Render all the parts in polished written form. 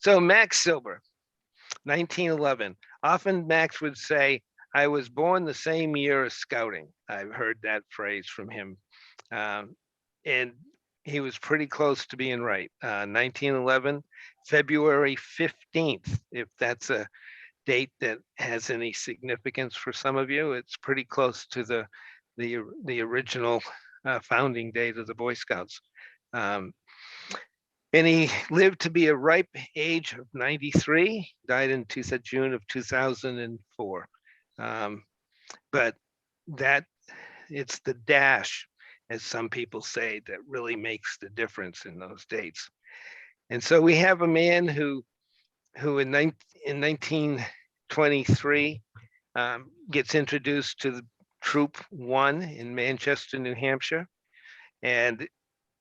So Max Silber, 1911. Often Max would say, I was born the same year as scouting. I've heard that phrase from him. And he was pretty close to being right. 1911, February 15th, if that's a date that has any significance for some of you, it's pretty close to the original founding date of the Boy Scouts. And he lived to be a ripe age of 93, died in June of 2004. But that it's the dash, as some people say, that really makes the difference in those dates. And so we have a man who in 1923 gets introduced to the Troop 1 in Manchester, New Hampshire, and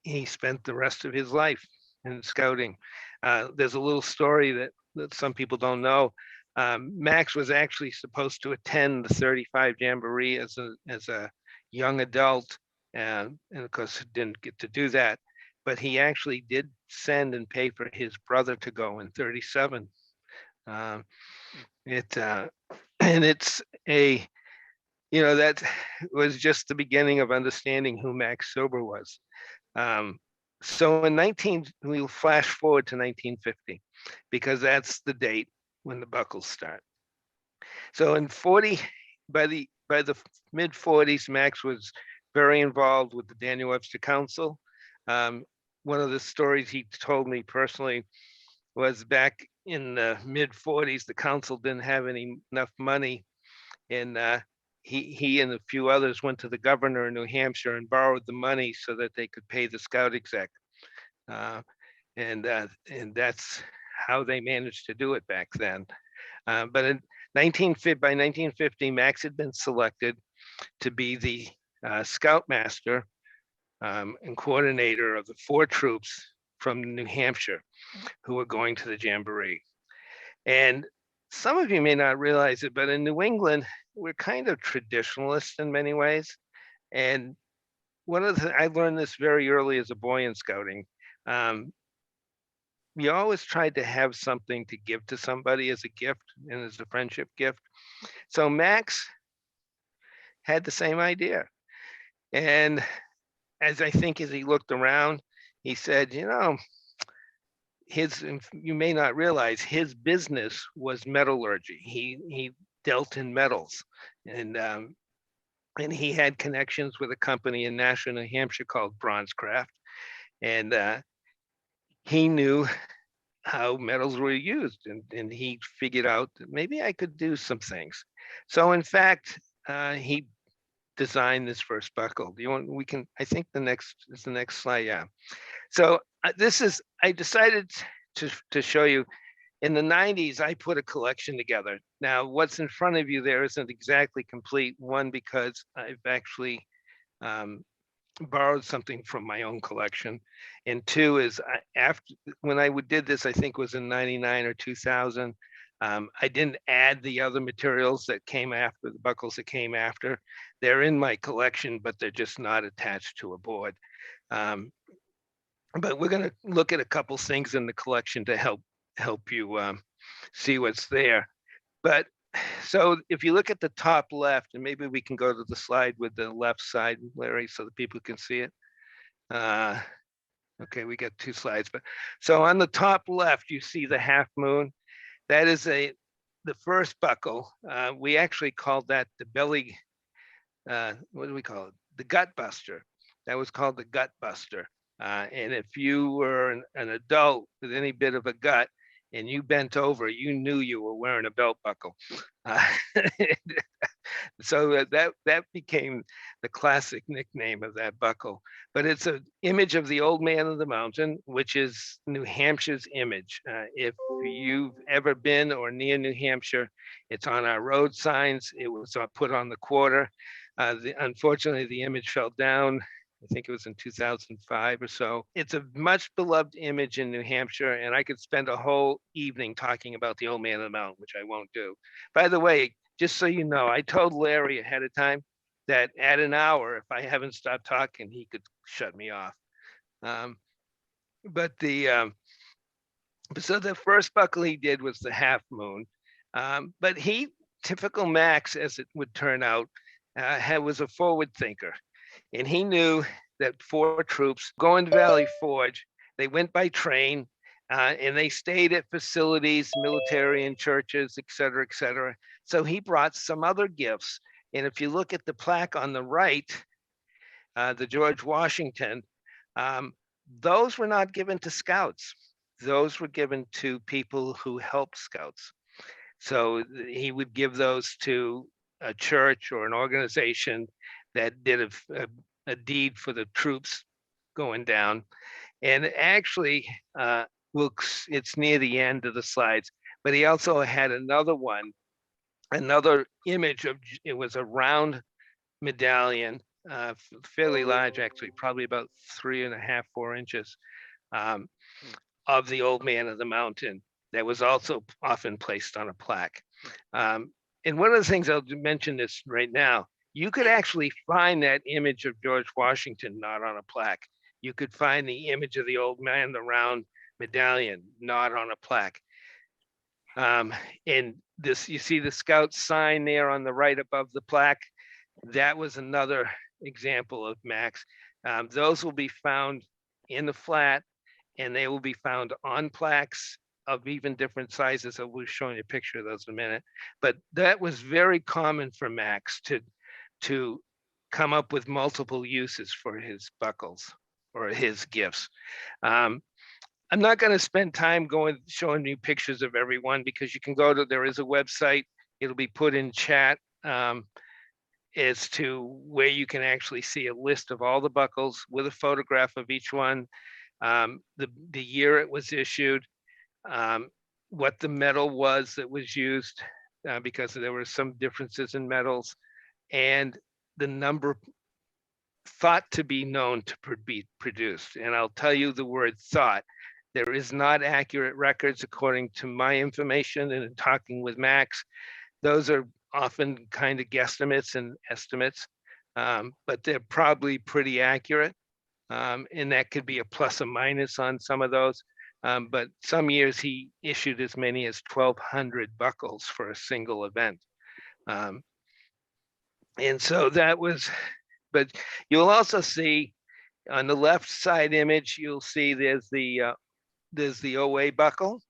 he spent the rest of his life in scouting. There's a little story that some people don't know. Max was actually supposed to attend the 35 Jamboree as a young adult, and of course didn't get to do that. But he actually did send and pay for his brother to go in 37. And it's that was just the beginning of understanding who Max Silber was. So we'll flash forward to 1950, because that's the date when the buckles start. So by the mid 40s, Max was very involved with the Daniel Webster Council. One of the stories he told me personally was back in the mid 40s, the council didn't have enough money, and he and a few others went to the governor in New Hampshire and borrowed the money so that they could pay the scout exec. And that's how they managed to do it back then. But by 1950, Max had been selected to be the scoutmaster and coordinator of the 4 troops from New Hampshire who were going to the Jamboree. And some of you may not realize it, but in New England, we're kind of traditionalists in many ways. And I learned this very early as a boy in scouting. We always tried to have something to give to somebody as a gift and as a friendship gift. So Max had the same idea. And as he looked around, he said, you may not realize his business was metallurgy. He dealt in metals, and he had connections with a company in Nashua, New Hampshire called Bronzecraft, and he knew how metals were used, and he figured out that maybe I could do some things. So in fact, he designed this first buckle. I think the next slide. Yeah. So I decided to show you. In the 90s, I put a collection together. Now, what's in front of you there isn't exactly complete. One, because I've actually borrowed something from my own collection. And two is when I did this, I think was in 99 or 2000. I didn't add the other materials that came after, the buckles that came after. They're in my collection, but they're just not attached to a board. But we're going to look at a couple things in the collection to help you see what's there. But so if you look at the top left, and maybe we can go to the slide with the left side, Larry, so that people can see it. Okay, we got 2 slides. But so on the top left, you see the half moon. That is the first buckle. We actually called that the belly. What do we call it? The gut buster. That was called the gut buster. And if you were an adult with any bit of a gut and you bent over, you knew you were wearing a belt buckle. So that became the classic nickname of that buckle. But it's an image of the old man of the mountain, which is New Hampshire's image. If you've ever been or near New Hampshire, it's on our road signs. It was put on the quarter. Unfortunately, the image fell down. I think it was in 2005 or so. It's a much beloved image in New Hampshire, and I could spend a whole evening talking about the old man of the mountain, which I won't do. By the way, just so you know, I told Larry ahead of time that at an hour, if I haven't stopped talking, he could shut me off. But So the first buckle he did was the Half Moon, but typical Max, as it would turn out, was a forward thinker, and he knew that 4 troops going to Valley Forge. They went by train, and they stayed at facilities, military and churches, et cetera, et cetera. So he brought some other gifts. And if you look at the plaque on the right, the George Washington, um, those were not given to scouts. Those were given to people who helped scouts. So he would give those to a church or an organization that did a deed for the troops going down. And actually, it's near the end of the slides, but he also had another one, another image of, it was a round medallion, fairly large, actually, probably about 3.5, 4 inches, um, of the old man of the mountain that was also often placed on a plaque. And one of the things I'll mention this right now, you could actually find that image of George Washington not on a plaque. You could find the image of the old man, the round medallion, not on a plaque. And this, you see the scout sign there on the right above the plaque. That was another example of Max. Those will be found in the flat, and they will be found on plaques of even different sizes. I will show you a picture of those in a minute. But that was very common for Max to come up with multiple uses for his buckles or his gifts. I'm not going to spend time showing you pictures of everyone, because you can go to, there is a website, it'll be put in chat, as to where you can actually see a list of all the buckles with a photograph of each one, the year it was issued, what the metal was that was used, because there were some differences in metals, and the number thought to be known to be produced. And I'll tell you the word thought. There is not accurate records according to my information, and in talking with Max, those are often kind of guesstimates and estimates, but they're probably pretty accurate. And that could be a plus or minus on some of those. But some years he issued as many as 1,200 buckles for a single event. And so that was, but you'll also see on the left side image, you'll see there's the OA buckle.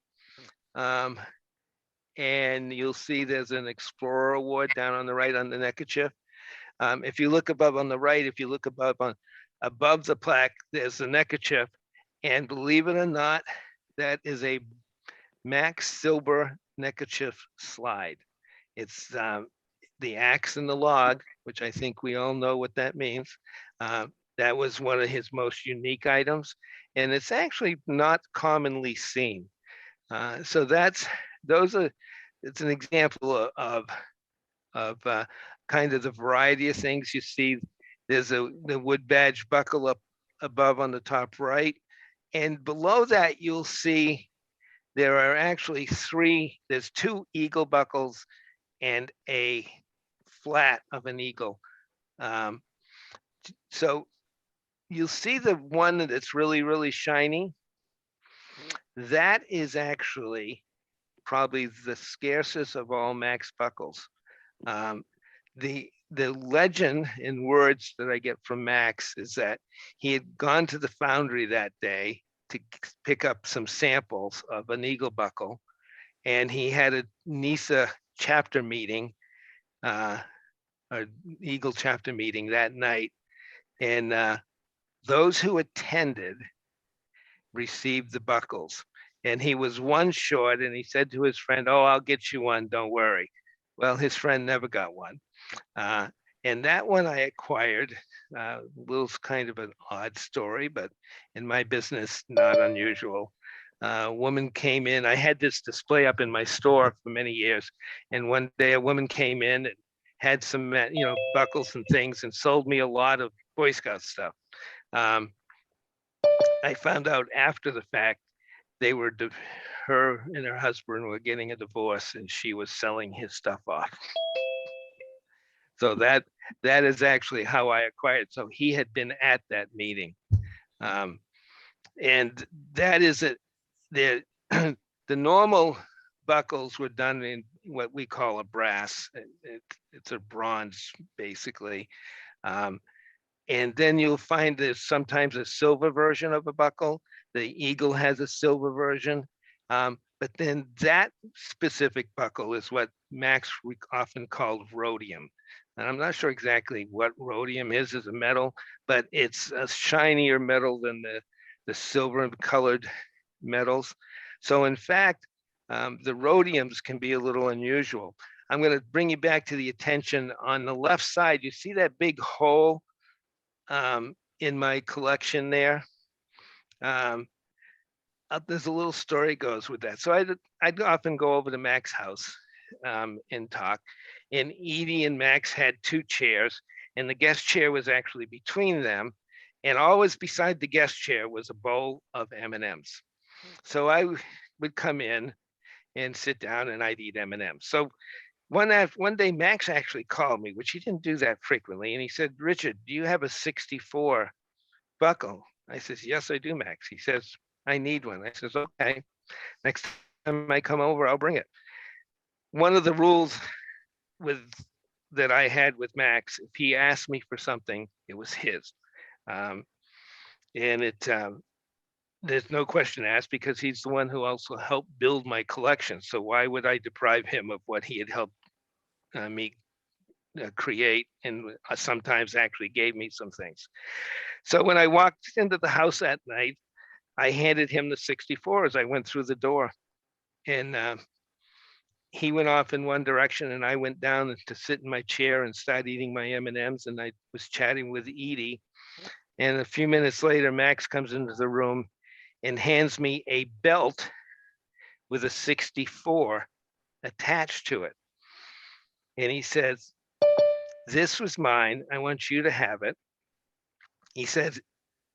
And you'll see there's an Explorer Award down on the right on the neckerchief. If you look above on the right, if you look above the plaque, there's the neckerchief. And believe it or not, that is a Max Silber neckerchief slide. It's the axe and the log, which I think we all know what that means. That was one of his most unique items, and it's actually not commonly seen. So it's an example of kind of the variety of things you see. There's the wood badge buckle up above on the top right, and below that you'll see there are actually there's 2 eagle buckles and a flat of an eagle. So you'll see the one that's really, really shiny. That is actually probably the scarcest of all Max buckles. The legend in words that I get from Max is that he had gone to the foundry that day to pick up some samples of an eagle buckle, and he had a NISA chapter meeting, or Eagle chapter meeting that night, and those who attended received the buckles. And he was one short, and he said to his friend, "Oh, I'll get you one, don't worry." Well, his friend never got one. And that one I acquired. Little kind of an odd story, but in my business, not unusual. A woman came in. I had this display up in my store for many years, and one day a woman came in and had some, buckles and things, and sold me a lot of Boy Scout stuff. I found out after the fact her and her husband were getting a divorce, and she was selling his stuff off. So that is actually how I acquired. So he had been at that meeting, and that is it. The normal buckles were done in what we call a brass. It's a bronze, basically. Um, and then you'll find there's sometimes a silver version of a buckle. The eagle has a silver version. But then that specific buckle is what Max often called rhodium. And I'm not sure exactly what rhodium is as a metal, but it's a shinier metal than the silver colored metals. So in fact, the rhodiums can be a little unusual. I'm going to bring you back to the attention on the left side. You see that big hole in my collection there? Um, there's a little story goes with that. So I'd often go over to Max's house and talk. And Edie and Max had two chairs, and the guest chair was actually between them. And always beside the guest chair was a bowl of M&Ms. So I would come in and sit down and I'd eat M&Ms. So one day Max actually called me, which he didn't do that frequently. And he said, Richard, do you have a 64 buckle? I says, yes, I do, Max. He says, I need one. I says, okay, next time I come over, I'll bring it. One of the rules with that I had with Max, if he asked me for something, it was his. And there's no question asked because he's the one who also helped build my collection. So why would I deprive him of what he had helped me create and sometimes actually gave me some things. So when I walked into the house that night, I handed him the 64 as I went through the door. And he went off in one direction and I went down to sit in my chair and start eating my M&Ms. And I was chatting with Edie. And a few minutes later, Max comes into the room and hands me a belt with a 64 attached to it. And he says, this was mine. I want you to have it. He says,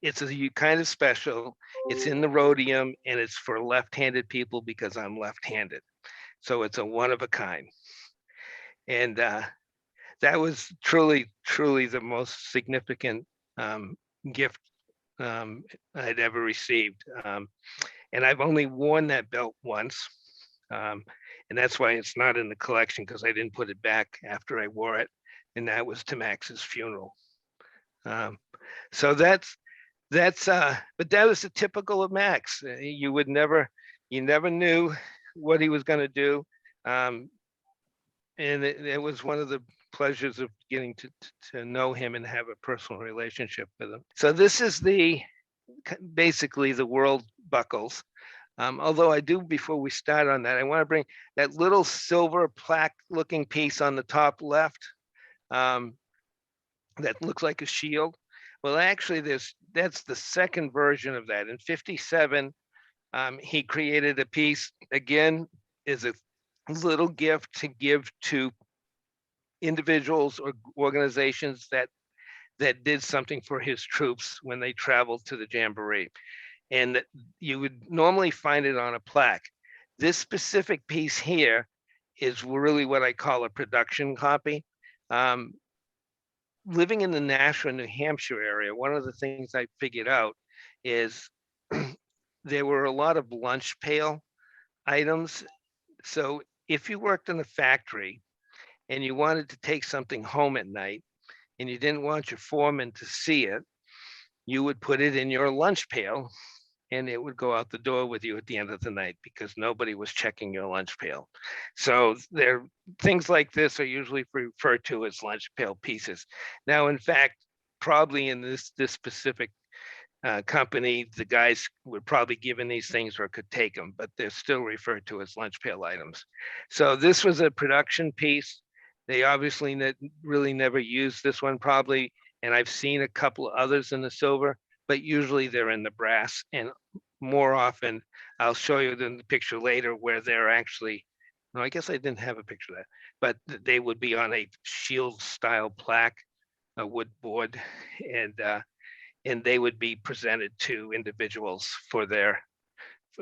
it's a kind of special. It's in the rhodium and it's for left-handed people because I'm left-handed. So it's a one of a kind. And that was truly, truly the most significant gift I'd ever received. And I've only worn that belt once. And that's why it's not in the collection because I didn't put it back after I wore it. And that was to Max's funeral. So but that was the typical of Max. You never knew what he was going to do. And it was one of the pleasures of getting to know him and have a personal relationship with him. So this is basically the world buckles. Although I do, before we start on that, I want to bring that little silver plaque looking piece on the top left that looks like a shield. Well, actually, that's the second version of that. In '57, he created a piece, again, is a little gift to give to individuals or organizations that did something for his troops when they traveled to the Jamboree. And you would normally find it on a plaque. This specific piece here is really what I call a production copy. Living in the Nashua, New Hampshire area, one of the things I figured out is there were a lot of lunch pail items. So if you worked in a factory and you wanted to take something home at night and you didn't want your foreman to see it, you would put it in your lunch pail and it would go out the door with you at the end of the night because nobody was checking your lunch pail. So things like this are usually referred to as lunch pail pieces. Now, in fact, probably in this specific company, the guys were probably given these things or could take them, but they're still referred to as lunch pail items. So this was a production piece. They obviously really never used this one probably, and I've seen a couple of others in the silver, but usually they're in the brass. And more often, I'll show you in the picture later where they're actually, no, I guess I didn't have a picture of that, but they would be on a shield style plaque, a wood board, and they would be presented to individuals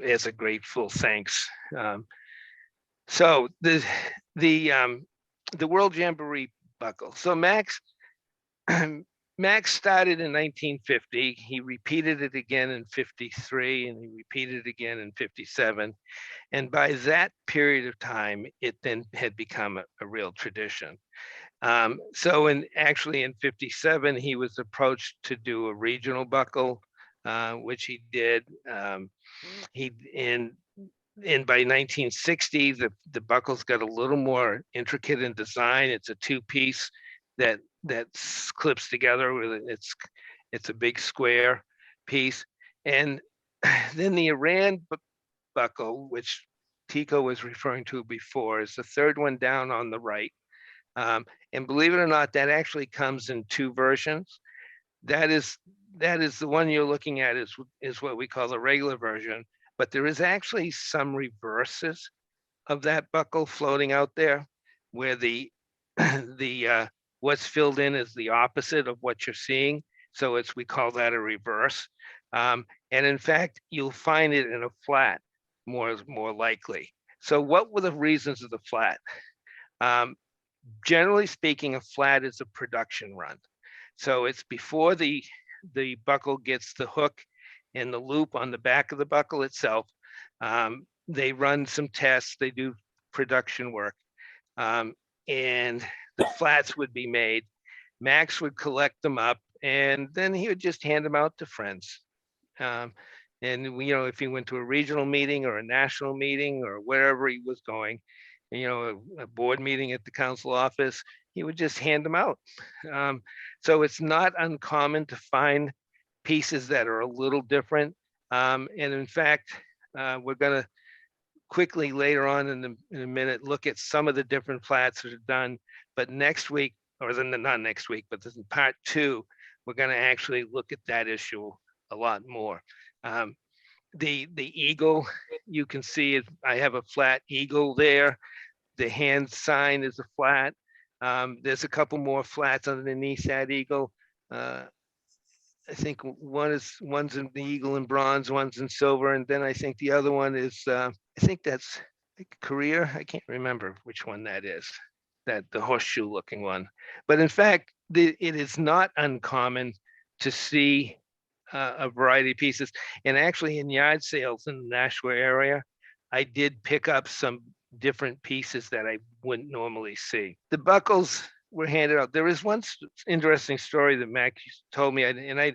as a grateful thanks. So the World Jamboree buckle. So Max Max started in 1950. He repeated it again in 53, and he repeated it again in 57. And by that period of time, it then had become a real tradition. So actually in 57, he was approached to do a regional buckle, which he did. He and by 1960, the buckle's got a little more intricate in design. It's a two-piece that clips together. It's a big square piece. And then the Iran buckle, which Tico was referring to before, is the third one down on the right. And believe it or not, that actually comes in two versions. That is the one you're looking at is what we call the regular version, but there is actually some reverses of that buckle floating out there, where the what's filled in is the opposite of what you're seeing. So we call that a reverse. And in fact, you'll find it in a flat more likely. So what were the reasons of the flat? Generally speaking, a flat is a production run. So it's before the buckle gets the hook and the loop on the back of the buckle itself. They run some tests, they do production work, and the flats would be made. Max would collect them up, and then he would just hand them out to friends. And if he went to a regional meeting or a national meeting or wherever he was going, a board meeting at the council office, he would just hand them out. So it's not uncommon to find pieces that are a little different. And in fact, we're going to quickly later on in a minute look at some of the different flats that are done. But next week, or not next week, but this is part 2, we're going to actually look at that issue a lot more. The eagle, you can see it. I have a flat eagle there. The hand sign is a flat. There's a couple more flats underneath that eagle. I think one's in the eagle in bronze, one's in silver, and then I think the other one is I think that's Korea. I can't remember which one that is. That the horseshoe looking one. But in fact, it is not uncommon to see a variety of pieces. And actually, in yard sales in the Nashua area, I did pick up some different pieces that I wouldn't normally see. The buckles were handed out. There is one interesting story that Max told me, and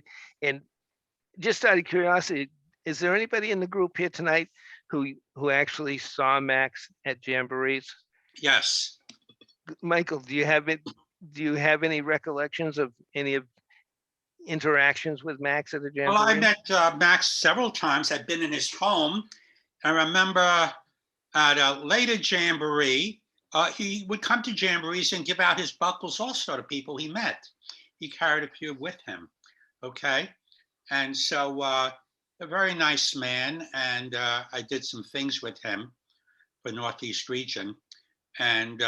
just out of curiosity, is there anybody in the group here tonight who actually saw Max at Jamborees? Yes. Michael, do you have any recollections of any of interactions with Max at the Jamboree? Well, I met Max several times. I've been in his home. I remember at a later Jamboree, he would come to Jamborees and give out his buckles also to people he met. He carried a few with him, okay? And so a very nice man, and I did some things with him for Northeast region. And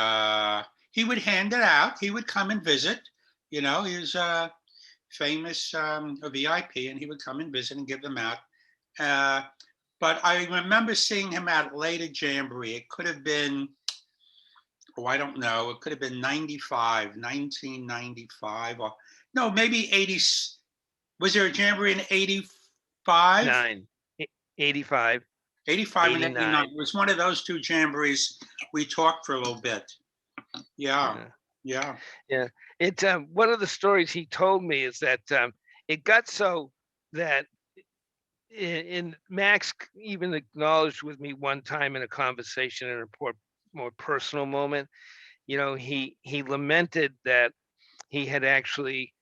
he would hand it out. He would come and visit. He was a famous VIP, and he would come and visit and give them out. But I remember seeing him at later Jamboree. It could have been, I don't know. It could have been 1995, or no, maybe 80. Was there a Jamboree in 85? 85. 85 and 89. It was one of those two Jamborees. We talked for a little bit. Yeah. It's one of the stories he told me is that it got so that in Max even acknowledged with me one time in a conversation in a more personal moment, he lamented that he had actually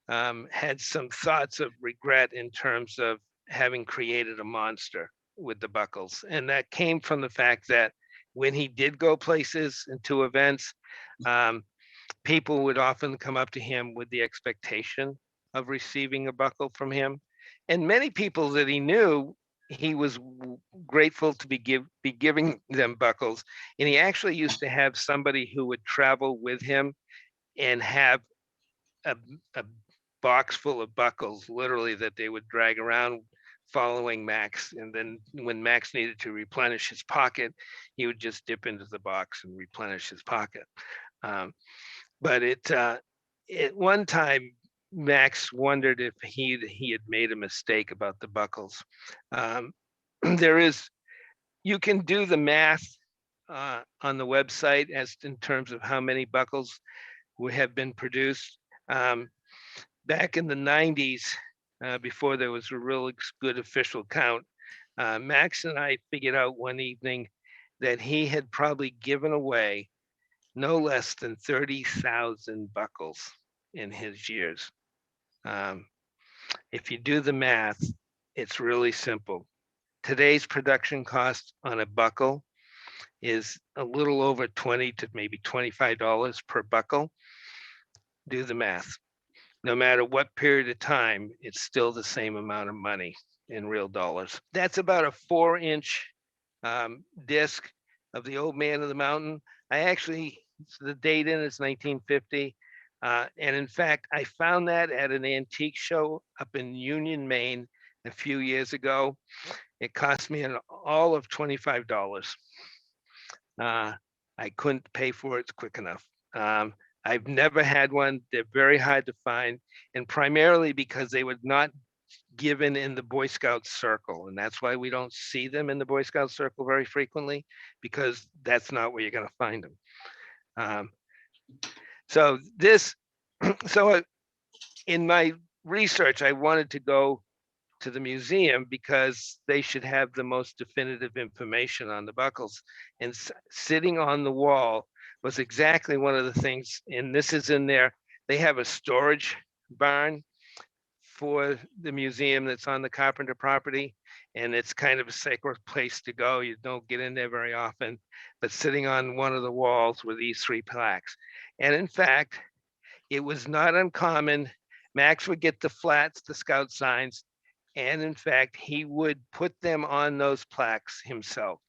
had some thoughts of regret in terms of having created a monster with the buckles. And that came from the fact that when he did go places and to events, people would often come up to him with the expectation of receiving a buckle from him. And many people that he knew, he was grateful to be giving them buckles. And he actually used to have somebody who would travel with him and have a box full of buckles, literally, that they would drag around following Max. And then when Max needed to replenish his pocket, he would just dip into the box and replenish his pocket. But at one time, Max wondered if he had made a mistake about the buckles. Um, there is, you can do the math on the website as in terms of how many buckles have been produced. Um, Back in the 90s, before there was a real good official count, Max and I figured out one evening that he had probably given away no less than 30,000 buckles in his years. Um, if you do the math, it's really simple. Today's production cost on a buckle is a little over 20 to maybe $25 per buckle. Do the math. No matter what period of time, it's still the same amount of money in real dollars. That's about a 4-inch disc of the Old Man of the Mountain. I actually, the date in is 1950. And in fact, I found that at an antique show up in Union, Maine a few years ago. It cost me all of $25. I couldn't pay for it quick enough. I've never had one. They're very hard to find, and primarily because they were not given in the Boy Scout circle. And that's why we don't see them in the Boy Scout circle very frequently, because that's not where you're going to find them. Um, so this, so in my research, I wanted to go to the museum because they should have the most definitive information on the buckles. And sitting on the wall was exactly one of the things, and this is in there. They have a storage barn for the museum that's on the Carpenter property, and it's kind of a sacred place to go. You don't get in there very often, but sitting on one of the walls were these 3 plaques. And in fact, it was not uncommon. Max would get the flats, the scout signs, and in fact, he would put them on those plaques himself.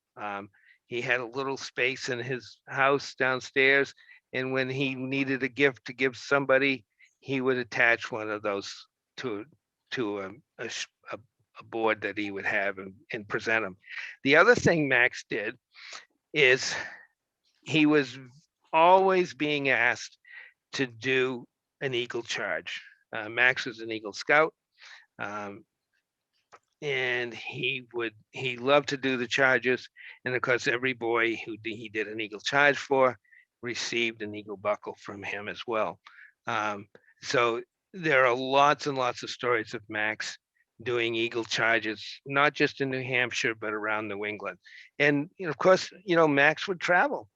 He had a little space in his house downstairs, and when he needed a gift to give somebody, he would attach one of those to a board that he would have and present them. The other thing Max did is he was always being asked to do an Eagle charge. Max was an Eagle Scout. Um, and he loved to do the charges, and of course every boy who he did an Eagle charge for received an Eagle buckle from him as well. So there are lots and lots of stories of Max doing Eagle charges, not just in New Hampshire but around New England. And of course, Max would travel.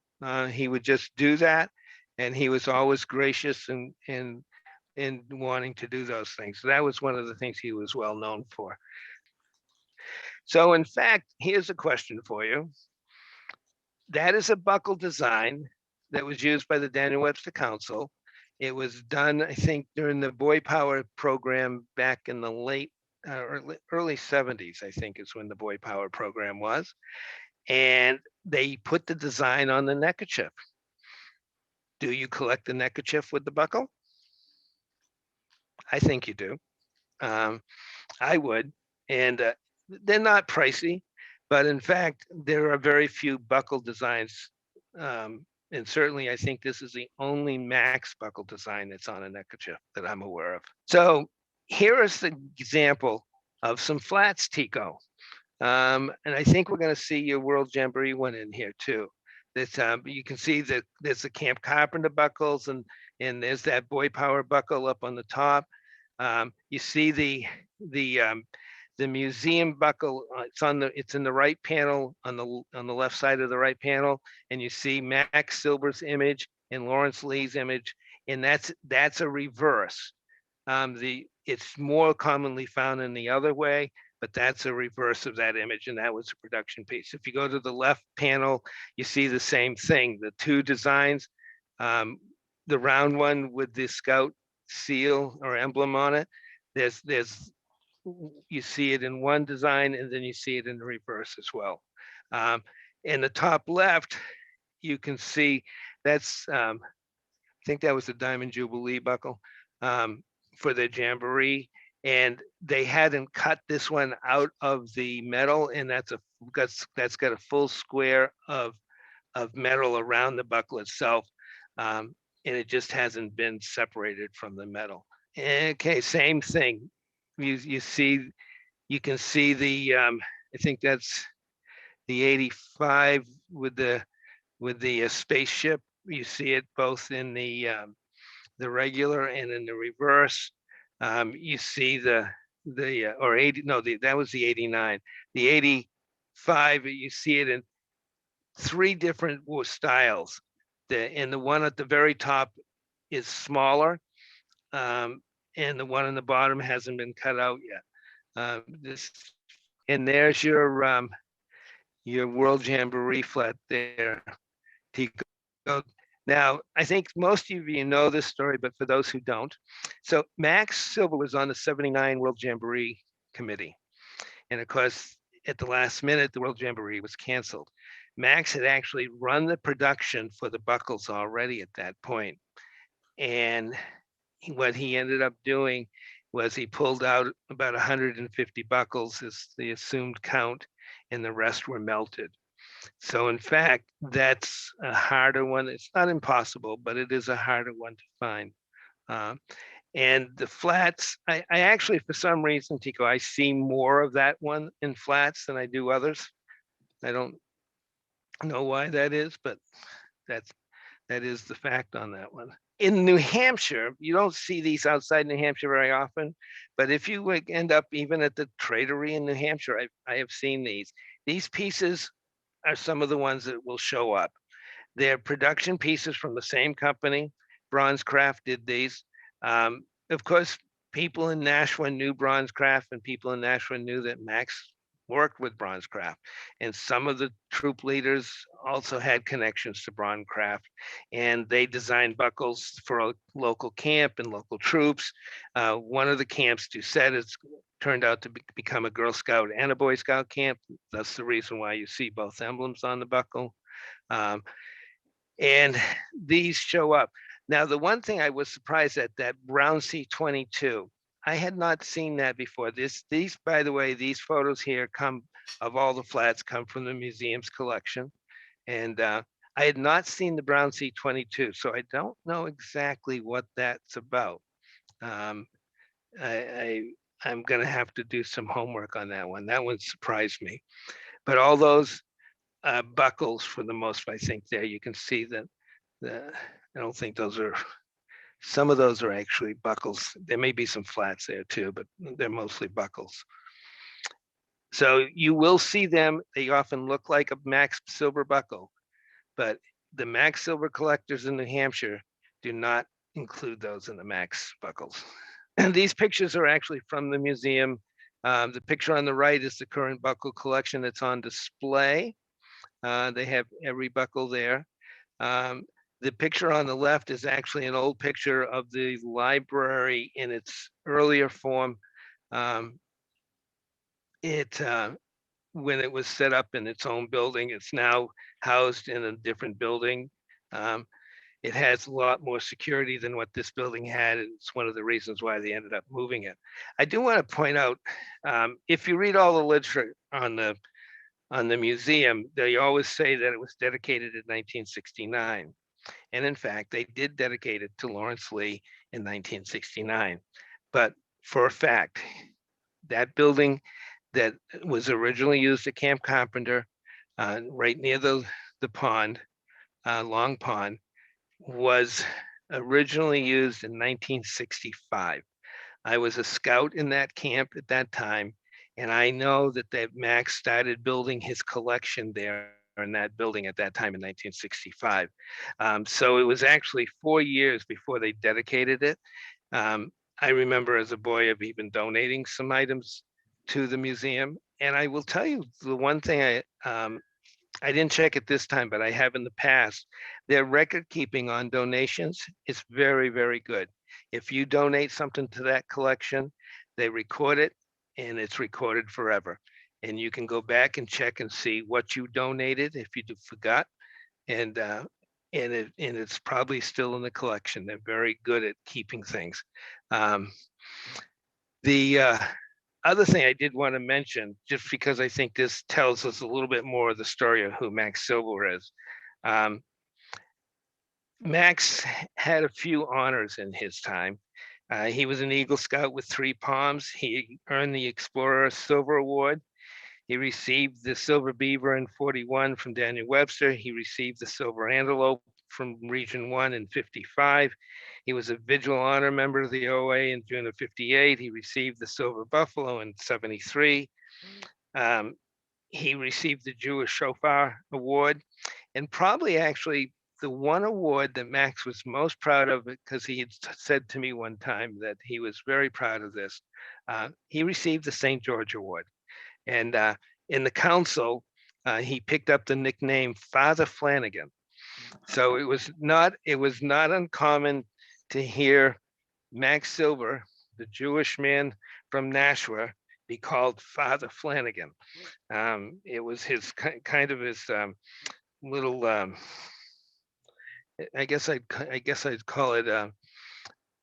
He would just do that, and he was always gracious and in wanting to do those things. So that was one of the things he was well known for. So in fact, here's a question for you. That is a buckle design that was used by the Daniel Webster Council. It was done, I think, during the Boy Power program back in the late early 70s, I think is when the Boy Power program was. And they put the design on the neckerchief. Do you collect the neckerchief with the buckle? I think you do. I would. And they're not pricey, but in fact, there are very few buckle designs. And certainly, I think this is the only Max buckle design that's on a neckerchief that I'm aware of. So here is the example of some flats, Tico. And I think we're going to see your World Jamboree one in here too. This, you can see that there's the Camp Carpenter buckles, and there's that Boy Power buckle up on the top. You see the museum buckle. It's in the right panel on the left side of the right panel, and you see Max Silber's image and Lawrence Lee's image, and that's a reverse. It's more commonly found in the other way, but that's a reverse of that image, and that was a production piece. If you go to the left panel, you see the same thing. The 2 designs, the round one with the Scout seal or emblem on it. You see it in one design, and then you see it in the reverse as well. In the top left, you can see that's, I think that was the Diamond Jubilee buckle for the Jamboree. And they hadn't cut this one out of the metal, and that's got a full square of metal around the buckle itself. And it just hasn't been separated from the metal. Okay, same thing. You see, you can see the I think that's the 85 with the spaceship. You see it both in the regular and in the reverse. You see the or 80, no, that was the 89. The 85, you see it in three different styles. And the one at the very top is smaller, um, and the one on the bottom hasn't been cut out yet. This and there's your World Jamboree flat there, Tico. Now, I think most of you know this story, but for those who don't, so Max Silber was on the '79 World Jamboree committee, and of course, at the last minute, the World Jamboree was canceled. Max had actually run the production for the buckles already at that point, and what he ended up doing was he pulled out about 150 buckles as the assumed count, and the rest were melted. So in fact, that's a harder one. It's not impossible, but it is a harder one to find. Uh, and the flats, I actually, for some reason, Tico, I see more of that one in flats than I do others. I don't know why that is, but that's that is the fact on that one. In New Hampshire, you don't see these outside New Hampshire very often, but if you would end up even at the tradery in New Hampshire, I have seen these. These pieces are some of the ones that will show up. They're production pieces from the same company. Bronzecraft did these. Of course, people in Nashua knew Bronzecraft, and people in Nashua knew that Max worked with Bronzecraft. And some of the troop leaders also had connections to Bronzecraft, and they designed buckles for a local camp and local troops. One of the camps, Doucette, has turned out to become a Girl Scout and a Boy Scout camp. That's the reason why you see both emblems on the buckle. Um, and these show up. Now, the one thing I was surprised at, that Brown C-22, I had not seen that before. These, by the way, these photos here come of all the flats come from the museum's collection, and I had not seen the Brown C-22, so I don't know exactly what that's about. Um, I'm going to have to do some homework on that one. That one surprised me. But all those buckles, for the most, I think there you can see that I don't think those are, some of those are actually buckles. There may be some flats there too, but they're mostly buckles. So you will see them. They often look like a Max Silber buckle, but the Max Silber collectors in New Hampshire do not include those in the Max buckles. And these pictures are actually from the museum. The picture on the right is the current buckle collection that's on display. They have every buckle there. Um, the picture on the left is actually an old picture of the library in its earlier form. Um, it when it was set up in its own building, it's now housed in a different building. Um, it has a lot more security than what this building had. And it's one of the reasons why they ended up moving it. I do want to point out, if you read all the literature on the museum, they always say that it was dedicated in 1969. And in fact, they did dedicate it to Lawrence Lee in 1969. But for a fact, that building that was originally used at Camp Carpenter, right near the pond, Long Pond, was originally used in 1965. I was a scout in that camp at that time, and I know that Max started building his collection there in that building at that time in 1965. So it was actually 4 years before they dedicated it. I remember as a boy of even donating some items to the museum. And I will tell you the one thing I didn't check it this time, but I have in the past. Their record keeping on donations is very, very good. If you donate something to that collection, they record it and it's recorded forever. And you can go back and check and see what you donated if you forgot. And it's probably still in the collection. They're very good at keeping things. Um, the other thing I did want to mention, just because I think this tells us a little bit more of the story of who Max Silber is. Um, Max had a few honors in his time. He was an Eagle Scout with 3 palms. He earned the Explorer Silver Award. He received the Silver Beaver in 41 from Daniel Webster. He received the Silver Antelope from Region 1 in 55. He was a Vigil Honor member of the OA in June of 58. He received the Silver Buffalo in 73. He received the Jewish Shofar Award, and probably actually the one award that Max was most proud of, because he had said to me one time that he was very proud of this. He received the St. George Award. And in the council, he picked up the nickname Father Flanagan. So it was not uncommon to hear Max Silber, the Jewish man from Nashua, be called Father Flanagan. It was his kind of his little. I guess I'd call it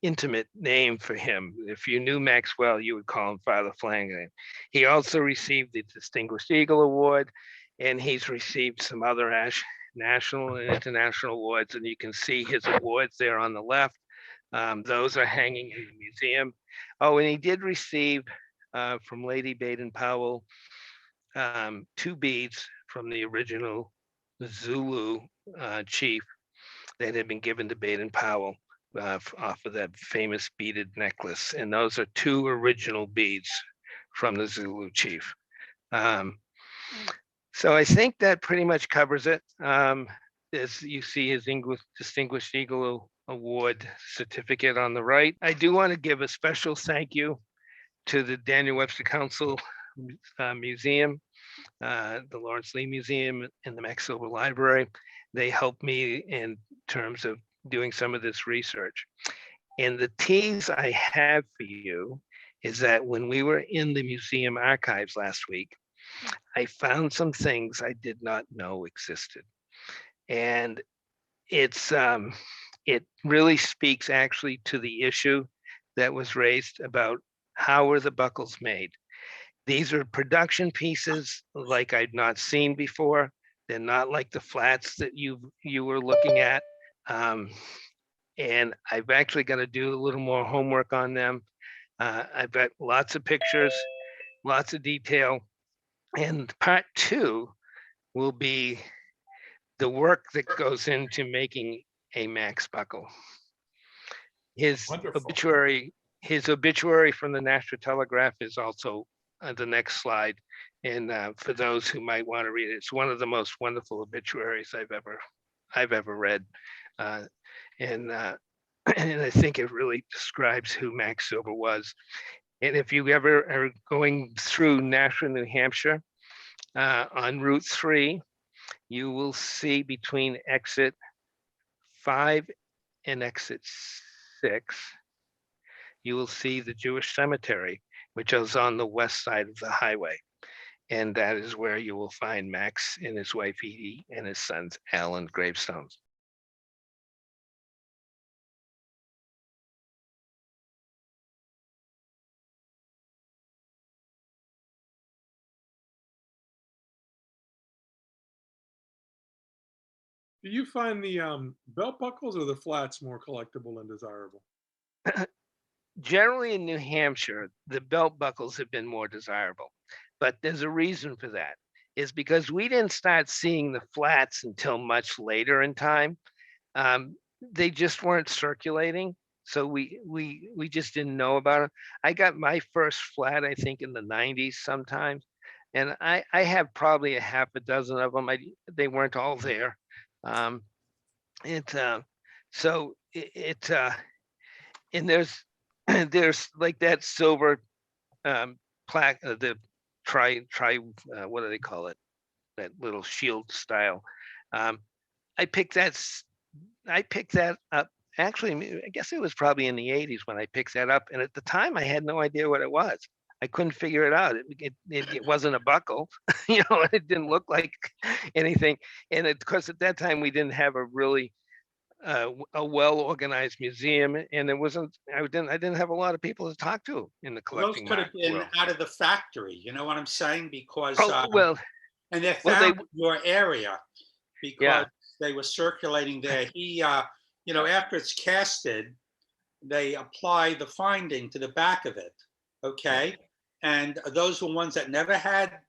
intimate name for him. If you knew Max well, you would call him Father Flanagan. He also received the Distinguished Eagle Award, and he's received some other national and international awards, and you can see his awards there on the left. Those are hanging in the museum. Oh, and he did receive from Lady Baden-Powell 2 beads from the original Zulu chief that had been given to Baden-Powell off of that famous beaded necklace. And those are 2 original beads from the Zulu chief. So I think that pretty much covers it. As you see his Distinguished Eagle Award certificate on the right. I do want to give a special thank you to the Daniel Webster Council Museum, the Lawrence Lee Museum, and the Max Silber Library. They helped me in terms of doing some of this research. And the tease I have for you is that when we were in the museum archives last week, I found some things I did not know existed. And it really speaks actually to the issue that was raised about how were the buckles made. These are production pieces like I'd not seen before. They're not like the flats that you were looking at. And I've actually got to do a little more homework on them. I've got lots of pictures, lots of detail. And part 2 will be the work that goes into making a Max buckle. His Wonderful. obituary from the National Telegraph is also the next slide. And for those who might want to read it, it's one of the most wonderful obituaries I've ever read. And I think it really describes who Max Silber was. And if you ever are going through Nashua, New Hampshire, on Route 3, you will see between exit 5 and exit 6, you will see the Jewish cemetery, which is on the west side of the highway. And that is where you will find Max and his wife Edie and his sons Alan gravestones. Do you find the belt buckles or the flats more collectible and desirable? Generally in New Hampshire, the belt buckles have been more desirable, but there's a reason for that. Is because we didn't start seeing the flats until much later in time. They just weren't circulating, so we just didn't know about it. I got my first flat, I think, in the 90s sometimes, and I have probably a half a dozen of them. They weren't all there. And there's like that silver plaque, the what do they call it? That little shield style. I picked that up. Actually, I guess it was probably in the 80s when I picked that up. And at the time, I had no idea what it was. I couldn't figure it out. It wasn't a buckle, it didn't look like anything. And of course, at that time, we didn't have a really a well-organized museum, and I didn't have a lot of people to talk to in the Those collecting could have been world. out of the factory, you know what I'm saying? Because, and they're well, found in your area because Yeah. they were circulating there. He, after it's casted, they apply the finding to the back of it. Okay. And those were ones that never had,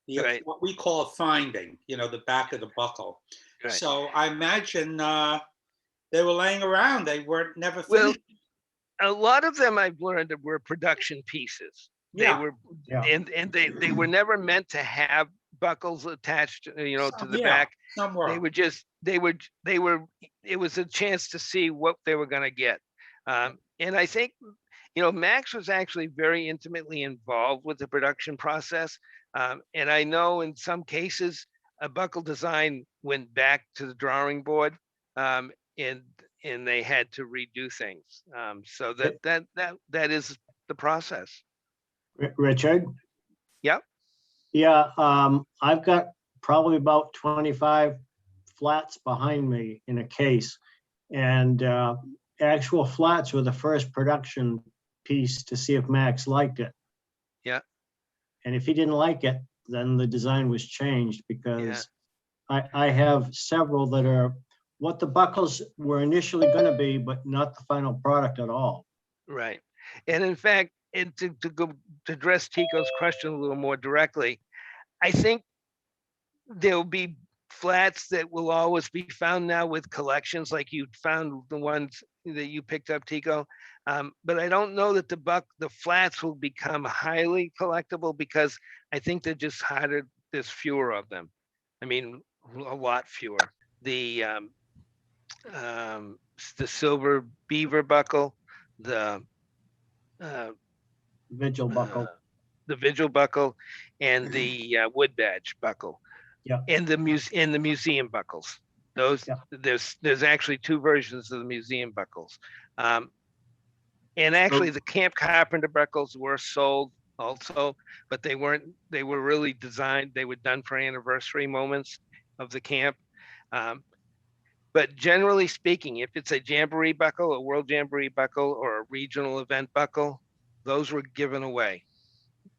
Right. what we call a finding, the back of the buckle. Right. So I imagine they were laying around. They weren't never Well, finished. a lot of them I've learned were production pieces. They Yeah. were, Yeah. and they were never meant to have buckles attached, to the Yeah, back. some They were. were just, it was a chance to see what they were going to get. And I think, Max was actually very intimately involved with the production process. And I know in some cases, a buckle design went back to the drawing board, and they had to redo things. So that is the process. Richard? Yep. Yeah, I've got probably about 25 flats behind me in a case. And actual flats were the first production piece to see if Max liked it. Yeah. And if he didn't like it, then the design was changed because I have several that are what the buckles were initially going to be, but not the final product at all. Right. And in fact, and to address Tico's question a little more directly, I think there'll be flats that will always be found now with collections, like you found the ones that you picked up, Tico. But I don't know that the flats will become highly collectible because I think they're just harder. There's fewer of them. I mean, a lot fewer. The silver beaver buckle, the Vigil buckle. the vigil buckle, and the wood badge buckle. Yeah. And the museum buckles. Those Yeah. there's actually two versions of the museum buckles. And actually the camp carpenter buckles were sold also, but they were really designed, they were done for anniversary moments of the camp. But generally speaking, if it's a jamboree buckle, a world jamboree buckle, or a regional event buckle, those were given away,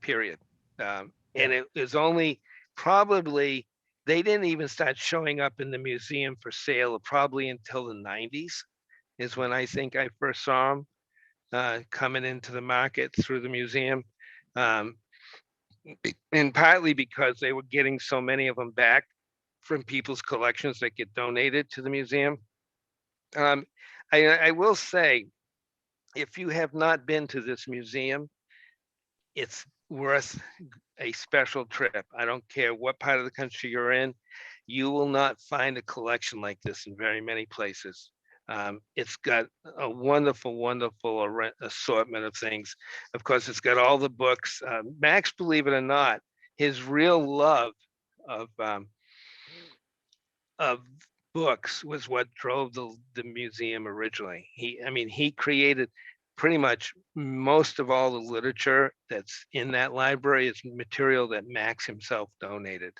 period. And it was only probably, they didn't even start showing up in the museum for sale probably until the 90s is when I think I first saw them coming into the market through the museum. And partly because they were getting so many of them back from people's collections that get donated to the museum. I will say, if you have not been to this museum, it's worth a special trip. I don't care what part of the country you're in, you will not find a collection like this in very many places. It's got a wonderful, wonderful assortment of things. Of course, it's got all the books. Max, believe it or not, his real love of books was what drove the museum originally. He created pretty much most of all the literature that's in that library is material that Max himself donated.